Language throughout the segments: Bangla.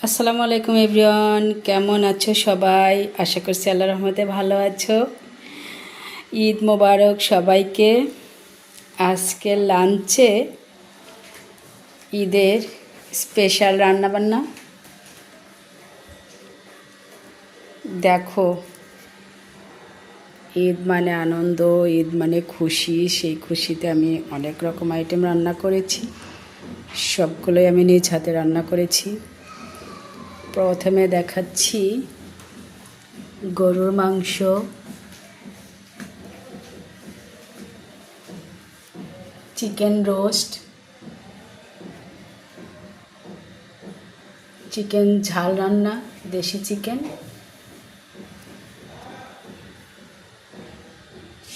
আসসালামু আলাইকুম এভরিওয়ান, কেমন আছো সবাই? আশা করছি আল্লাহর রহমতে ভালো আছো। ঈদ মোবারক সবাইকে। আজকে লাঞ্চে ঈদের স্পেশাল রান্নাবান্না। দেখো, ঈদ মানে আনন্দ, ঈদ মানে খুশি। সেই খুশিতে আমি অনেক রকম আইটেম রান্না করেছি, সবগুলোই আমি নিজ হাতে রান্না করেছি। প্রথমে দেখাচ্ছি গরুর মাংস, চিকেন রোস্ট, চিকেন ঝাল রান্না, দেশি চিকেন,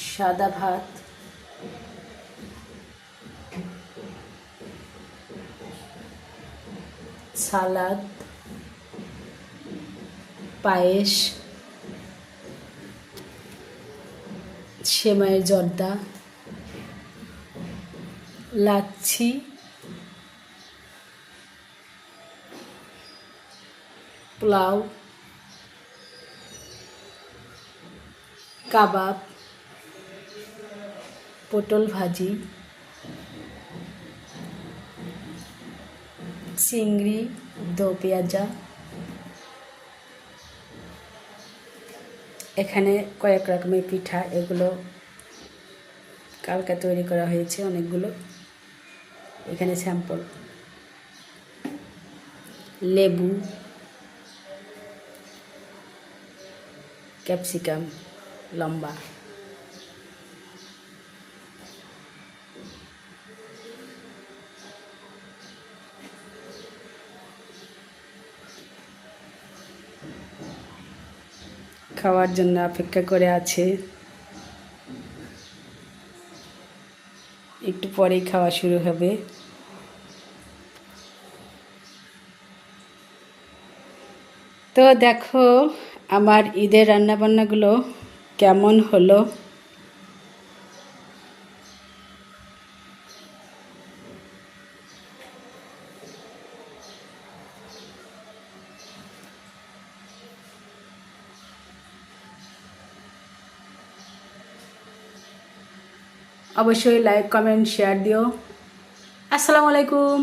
সাদা ভাত, সালাদ, পায়েস, সেমাইয়ের জর্দা, লাচ্ছি, পোলাও, কাবাব, পটল ভাজি, চিংড়ি, দো পেঁয়াজা। এখানে কয়েক রকমের পিঠা, এগুলো কালকে তৈরি করা হয়েছে অনেকগুলো। এখানে স্যাম্পল, লেবু, ক্যাপসিকাম লম্বা, খাওয়ার জন্য অপেক্ষা করে আছে। একটু পরেই খাওয়া শুরু হবে। তো দেখো আমার ঈদের রান্নাবান্নাগুলো কেমন হলো। অবশ্যই লাইক কমেন্ট শেয়ার দিও। আসসালামু আলাইকুম।